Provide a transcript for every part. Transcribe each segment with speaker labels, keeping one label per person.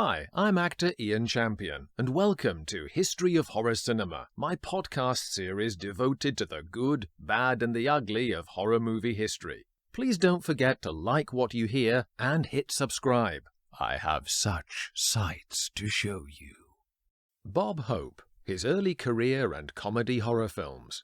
Speaker 1: Hi, I'm actor Ian Champion, and welcome to History of Horror Cinema, my podcast series devoted to the good, bad, and the ugly of horror movie history. Please don't forget to like what you hear and hit subscribe. I have such sights to show you. Bob Hope, his early career and comedy horror films.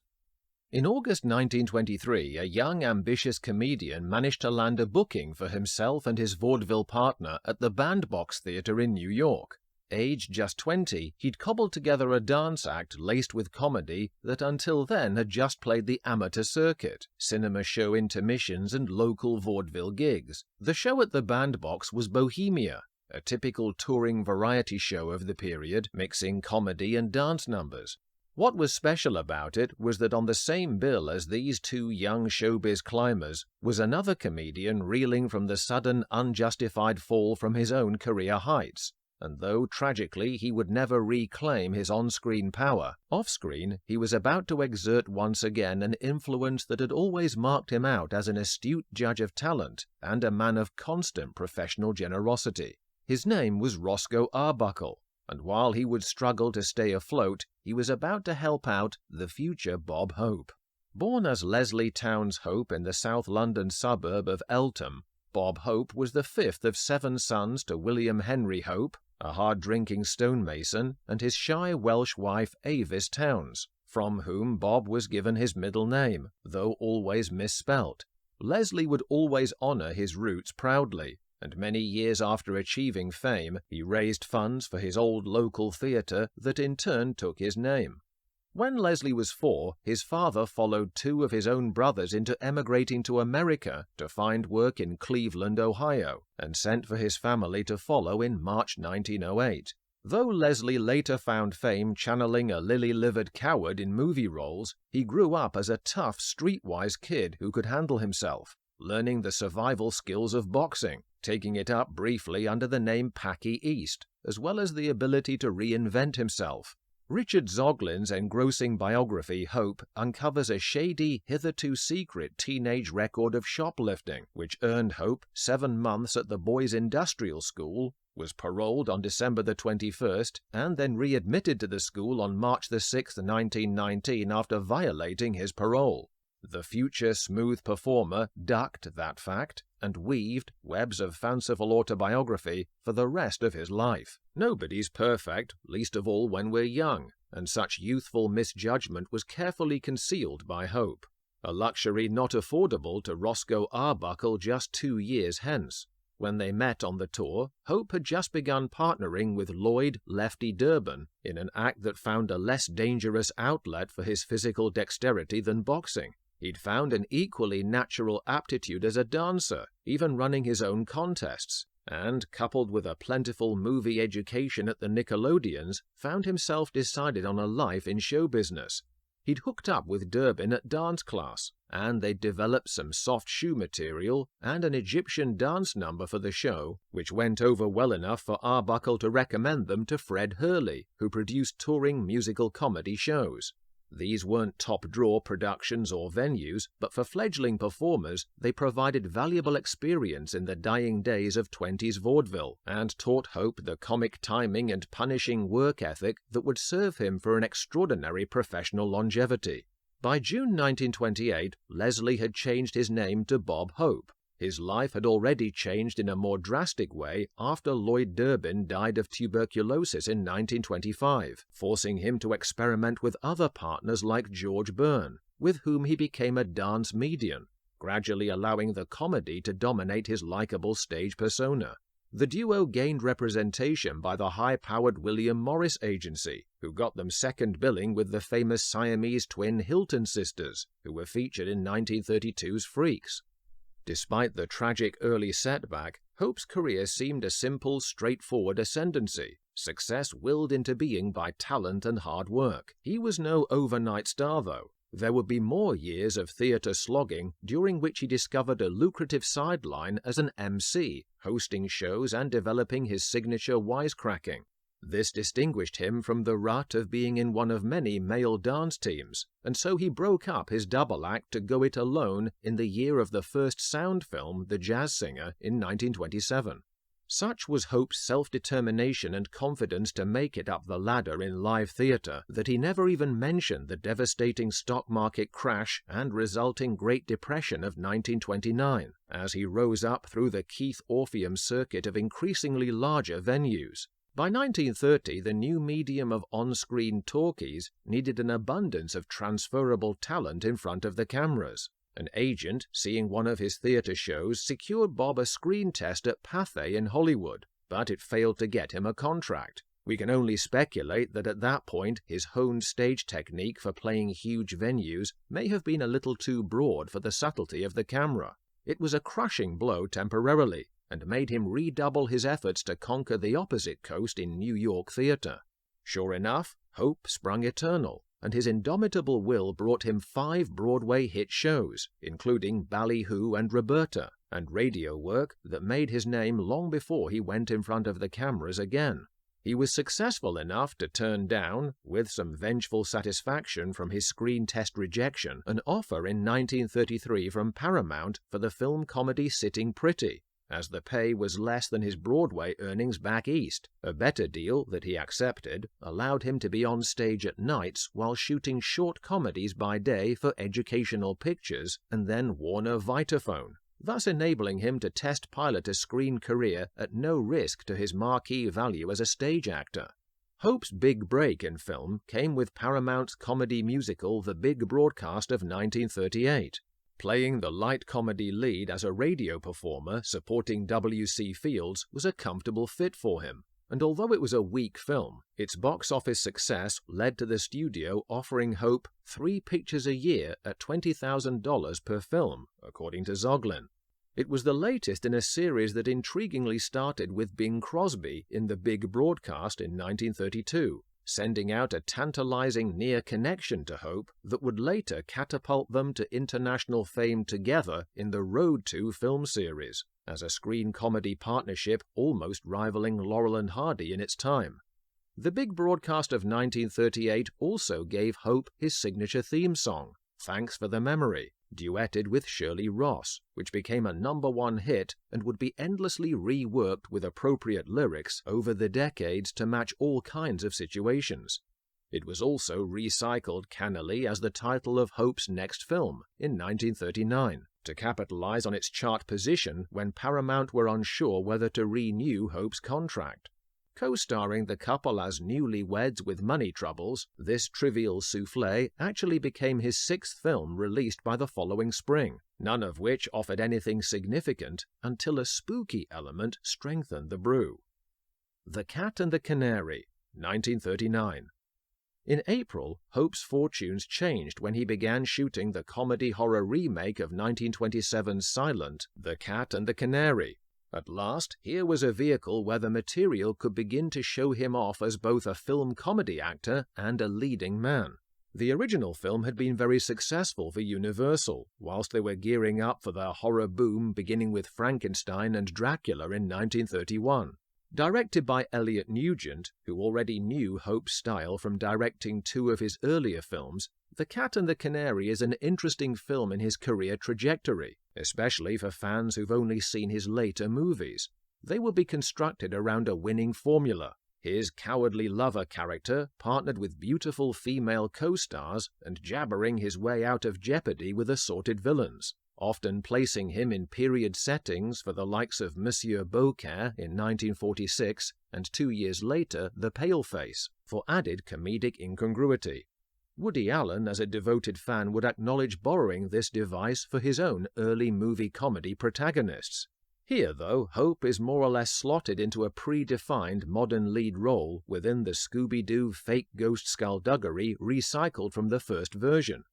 Speaker 1: In August 1923, a young, ambitious comedian managed to land a booking for himself and his vaudeville partner at the Bandbox Theatre in New York. Aged just 20, he'd cobbled together a dance act laced with comedy that until then had just played the amateur circuit, cinema show intermissions and local vaudeville gigs. The show at the Bandbox was Bohemia, a typical touring variety show of the period, mixing comedy and dance numbers. What was special about it was that on the same bill as these two young showbiz climbers was another comedian reeling from the sudden, unjustified fall from his own career heights. And though, tragically, he would never reclaim his on-screen power, off-screen he was about to exert once again an influence that had always marked him out as an astute judge of talent and a man of constant professional generosity. His name was Roscoe Arbuckle, and while he would struggle to stay afloat, he was about to help out the future Bob Hope. Born as Leslie Towns Hope in the South London suburb of Eltham, Bob Hope was the fifth of 7 sons to William Henry Hope, a hard-drinking stonemason, and his shy Welsh wife Avis Towns, from whom Bob was given his middle name, though always misspelt. Leslie would always honour his roots proudly, and many years after achieving fame, he raised funds for his old local theatre that in turn took his name. When Leslie was 4, his father followed 2 of his own brothers into emigrating to America to find work in Cleveland, Ohio, and sent for his family to follow in March 1908. Though Leslie later found fame channeling a lily-livered coward in movie roles, he grew up as a tough, streetwise kid who could handle himself, learning the survival skills of boxing, taking it up briefly under the name Packy East, as well as the ability to reinvent himself. Richard Zoglin's engrossing biography, Hope, uncovers a shady, hitherto secret teenage record of shoplifting, which earned Hope 7 months at the Boys' Industrial School, was paroled on December the 21st, and then readmitted to the school on March the 6th, 1919 after violating his parole. The future smooth performer ducked that fact and weaved webs of fanciful autobiography for the rest of his life. Nobody's perfect, least of all when we're young, and such youthful misjudgment was carefully concealed by Hope, a luxury not affordable to Roscoe Arbuckle just 2 years hence. When they met on the tour, Hope had just begun partnering with Lloyd "Lefty" Durbin in an act that found a less dangerous outlet for his physical dexterity than boxing. He'd found an equally natural aptitude as a dancer, even running his own contests, and, coupled with a plentiful movie education at the Nickelodeons, found himself decided on a life in show business. He'd hooked up with Durbin at dance class, and they'd developed some soft shoe material and an Egyptian dance number for the show, which went over well enough for Arbuckle to recommend them to Fred Hurley, who produced touring musical comedy shows. These weren't top-draw productions or venues, but for fledgling performers, they provided valuable experience in the dying days of 20s vaudeville, and taught Hope the comic timing and punishing work ethic that would serve him for an extraordinary professional longevity. By June 1928, Leslie had changed his name to Bob Hope. His life had already changed in a more drastic way after Lloyd Durbin died of tuberculosis in 1925, forcing him to experiment with other partners like George Byrne, with whom he became a dance medium, gradually allowing the comedy to dominate his likable stage persona. The duo gained representation by the high-powered William Morris Agency, who got them second billing with the famous Siamese twin Hilton sisters, who were featured in 1932's Freaks. Despite the tragic early setback, Hope's career seemed a simple, straightforward ascendancy, success willed into being by talent and hard work. He was no overnight star, though. There would be more years of theatre slogging, during which he discovered a lucrative sideline as an MC, hosting shows and developing his signature wisecracking. This distinguished him from the rut of being in one of many male dance teams, and so he broke up his double act to go it alone in the year of the first sound film, The Jazz Singer, in 1927. Such was Hope's self-determination and confidence to make it up the ladder in live theatre that he never even mentioned the devastating stock market crash and resulting Great Depression of 1929, as he rose up through the Keith Orpheum circuit of increasingly larger venues. By 1930, the new medium of on-screen talkies needed an abundance of transferable talent in front of the cameras. An agent, seeing one of his theatre shows, secured Bob a screen test at Pathé in Hollywood, but it failed to get him a contract. We can only speculate that at that point his honed stage technique for playing huge venues may have been a little too broad for the subtlety of the camera. It was a crushing blow temporarily, and made him redouble his efforts to conquer the opposite coast in New York theatre. Sure enough, hope sprung eternal, and his indomitable will brought him 5 Broadway hit shows, including Ballyhoo and Roberta, and radio work that made his name long before he went in front of the cameras again. He was successful enough to turn down, with some vengeful satisfaction from his screen test rejection, an offer in 1933 from Paramount for the film comedy Sitting Pretty, as the pay was less than his Broadway earnings back east. A better deal that he accepted allowed him to be on stage at nights while shooting short comedies by day for Educational Pictures and then Warner Vitaphone, thus enabling him to test pilot a screen career at no risk to his marquee value as a stage actor. Hope's big break in film came with Paramount's comedy musical The Big Broadcast of 1938. Playing the light comedy lead as a radio performer supporting W.C. Fields was a comfortable fit for him, and although it was a weak film, its box office success led to the studio offering Hope 3 pictures a year at $20,000 per film, according to Zoglin. It was the latest in a series that intriguingly started with Bing Crosby in The Big Broadcast in 1932. Sending out a tantalizing near connection to Hope that would later catapult them to international fame together in the Road to film series, as a screen comedy partnership almost rivaling Laurel and Hardy in its time. The Big Broadcast of 1938 also gave Hope his signature theme song, Thanks for the Memory, duetted with Shirley Ross, which became a #1 hit and would be endlessly reworked with appropriate lyrics over the decades to match all kinds of situations. It was also recycled cannily as the title of Hope's next film in 1939, to capitalize on its chart position when Paramount were unsure whether to renew Hope's contract. Co-starring the couple as newlyweds with money troubles, this trivial soufflé actually became his 6th film released by the following spring, none of which offered anything significant until a spooky element strengthened the brew. The Cat and the Canary, 1939. In April, Hope's fortunes changed when he began shooting the comedy-horror remake of 1927's silent The Cat and the Canary. At last, here was a vehicle where the material could begin to show him off as both a film comedy actor and a leading man. The original film had been very successful for Universal, whilst they were gearing up for their horror boom beginning with Frankenstein and Dracula in 1931. Directed by Elliot Nugent, who already knew Hope's style from directing 2 of his earlier films, The Cat and the Canary is an interesting film in his career trajectory, especially for fans who've only seen his later movies. They will be constructed around a winning formula. His cowardly lover character partnered with beautiful female co-stars and jabbering his way out of jeopardy with assorted villains, often placing him in period settings for the likes of Monsieur Beaucaire in 1946 and 2 years later The Paleface, for added comedic incongruity. Woody Allen, as a devoted fan, would acknowledge borrowing this device for his own early movie comedy protagonists. Here, though, Hope is more or less slotted into a predefined modern lead role within the Scooby-Doo fake ghost skullduggery recycled from the first version.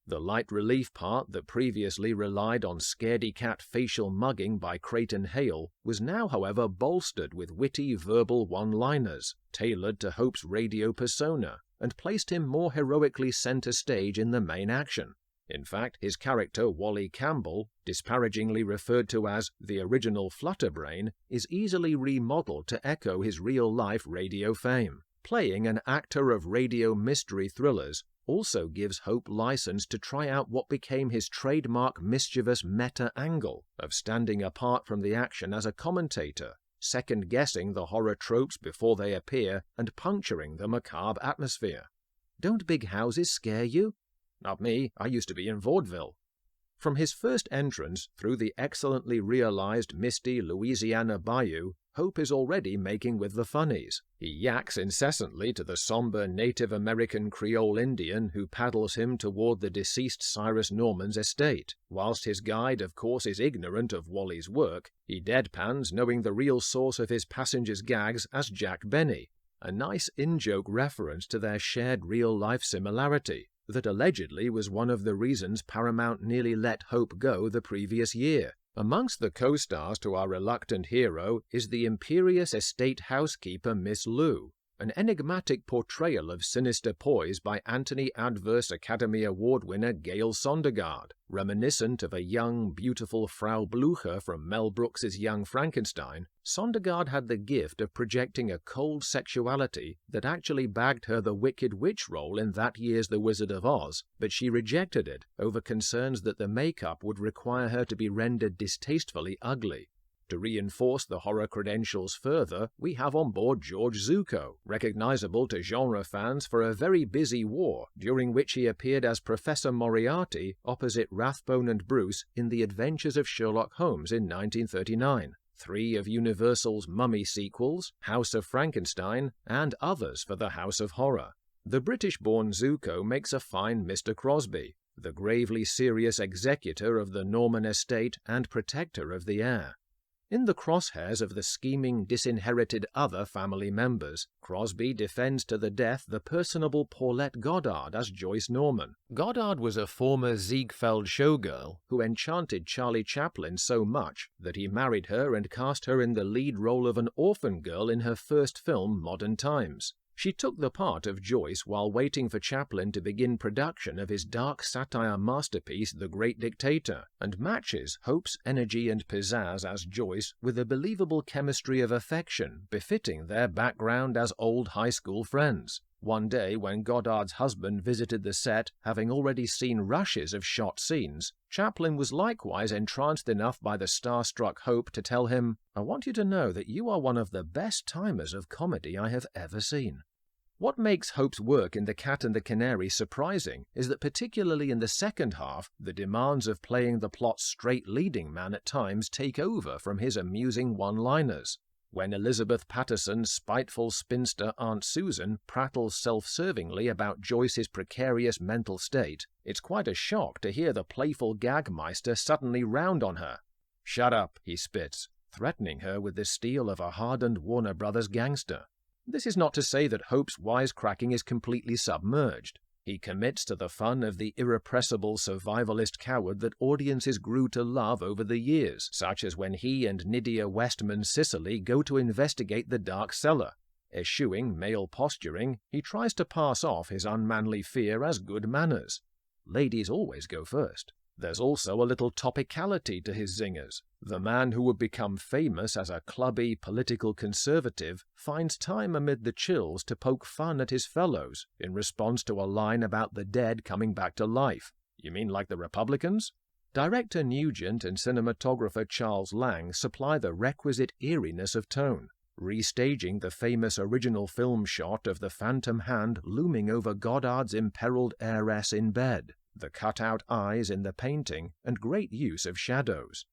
Speaker 1: The light relief part that previously relied on scaredy-cat facial mugging by Creighton Hale was now, however, bolstered with witty verbal one-liners, tailored to Hope's radio persona, and placed him more heroically center stage in the main action. In fact, his character Wally Campbell, disparagingly referred to as the original Flutterbrain, is easily remodeled to echo his real-life radio fame. Playing an actor of radio mystery thrillers also gives Hope license to try out what became his trademark mischievous meta angle of standing apart from the action as a commentator, second-guessing the horror tropes before they appear and puncturing the macabre atmosphere. Don't big houses scare you? Not me, I used to be in vaudeville. From his first entrance through the excellently realized misty Louisiana bayou, Hope is already making with the funnies. He yaks incessantly to the somber Native American Creole Indian who paddles him toward the deceased Cyrus Norman's estate. Whilst his guide of course is ignorant of Wally's work, he deadpans knowing the real source of his passengers' gags as Jack Benny, a nice in-joke reference to their shared real-life similarity that allegedly was one of the reasons Paramount nearly let Hope go the previous year. Amongst the co-stars to our reluctant hero is the imperious estate housekeeper Miss Lou, an enigmatic portrayal of sinister poise by Anthony Adverse Academy Award winner Gail Sondergaard, reminiscent of a young, beautiful Frau Blucher from Mel Brooks's Young Frankenstein. Sondergaard had the gift of projecting a cold sexuality that actually bagged her the Wicked Witch role in that year's The Wizard of Oz, but she rejected it over concerns that the makeup would require her to be rendered distastefully ugly. To reinforce the horror credentials further, we have on board George Zuko, recognizable to genre fans for a very busy war, during which he appeared as Professor Moriarty opposite Rathbone and Bruce in The Adventures of Sherlock Holmes in 1939, 3 of Universal's Mummy sequels, House of Frankenstein, and others for the House of Horror. The British-born Zuko makes a fine Mr. Crosby, the gravely serious executor of the Norman estate and protector of the heir. In the crosshairs of the scheming, disinherited other family members, Crosby defends to the death the personable Paulette Goddard as Joyce Norman. Goddard was a former Ziegfeld showgirl who enchanted Charlie Chaplin so much that he married her and cast her in the lead role of an orphan girl in her first film, Modern Times. She took the part of Joyce while waiting for Chaplin to begin production of his dark satire masterpiece The Great Dictator, and matches Hope's energy and pizzazz as Joyce with a believable chemistry of affection befitting their background as old high school friends. One day when Goddard's husband visited the set, having already seen rushes of shot scenes, Chaplin was likewise entranced enough by the starstruck Hope to tell him, "I want you to know that you are one of the best timers of comedy I have ever seen." What makes Hope's work in The Cat and the Canary surprising is that particularly in the second half, the demands of playing the plot's straight leading man at times take over from his amusing one-liners. When Elizabeth Patterson's spiteful spinster Aunt Susan prattles self-servingly about Joyce's precarious mental state, it's quite a shock to hear the playful gagmeister suddenly round on her. "Shut up," he spits, threatening her with the steel of a hardened Warner Brothers gangster. This is not to say that Hope's wisecracking is completely submerged. He commits to the fun of the irrepressible survivalist coward that audiences grew to love over the years, such as when he and Nydia Westman Cicely go to investigate the Dark Cellar. Eschewing male posturing, he tries to pass off his unmanly fear as good manners. Ladies always go first. There's also a little topicality to his zingers. The man who would become famous as a clubby political conservative finds time amid the chills to poke fun at his fellows in response to a line about the dead coming back to life. You mean like the Republicans? Director Nugent and cinematographer Charles Lang supply the requisite eeriness of tone, restaging the famous original film shot of the phantom hand looming over Goddard's imperiled heiress in bed, the cut-out eyes in the painting, and great use of shadows.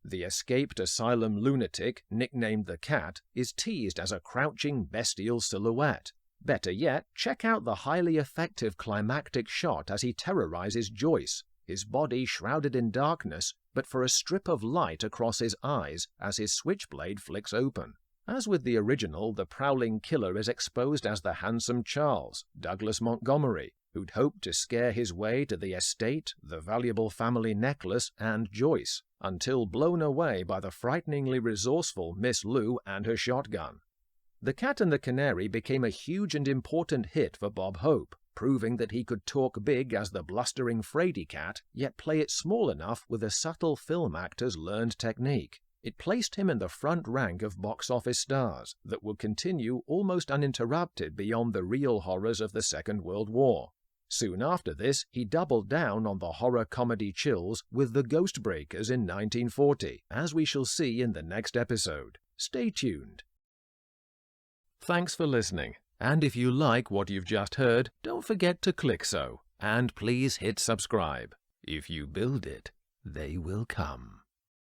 Speaker 1: The escaped asylum lunatic, nicknamed the Cat, is teased as a crouching bestial silhouette. Better yet, check out the highly effective climactic shot as he terrorizes Joyce, his body shrouded in darkness, but for a strip of light across his eyes as his switchblade flicks open. As with the original, the prowling killer is exposed as the handsome Charles, Douglas Montgomery, who'd hoped to scare his way to the estate, the valuable family necklace, and Joyce, until blown away by the frighteningly resourceful Miss Lou and her shotgun. The Cat and the Canary became a huge and important hit for Bob Hope, proving that he could talk big as the blustering Frady Cat, yet play it small enough with a subtle film actor's learned technique. It placed him in the front rank of box office stars that would continue almost uninterrupted beyond the real horrors of the Second World War. Soon after this, he doubled down on the horror-comedy chills with The Ghostbreakers in 1940, as we shall see in the next episode. Stay tuned. Thanks for listening, and if you like what you've just heard, don't forget to click so, and please hit subscribe. If you build it, they will come.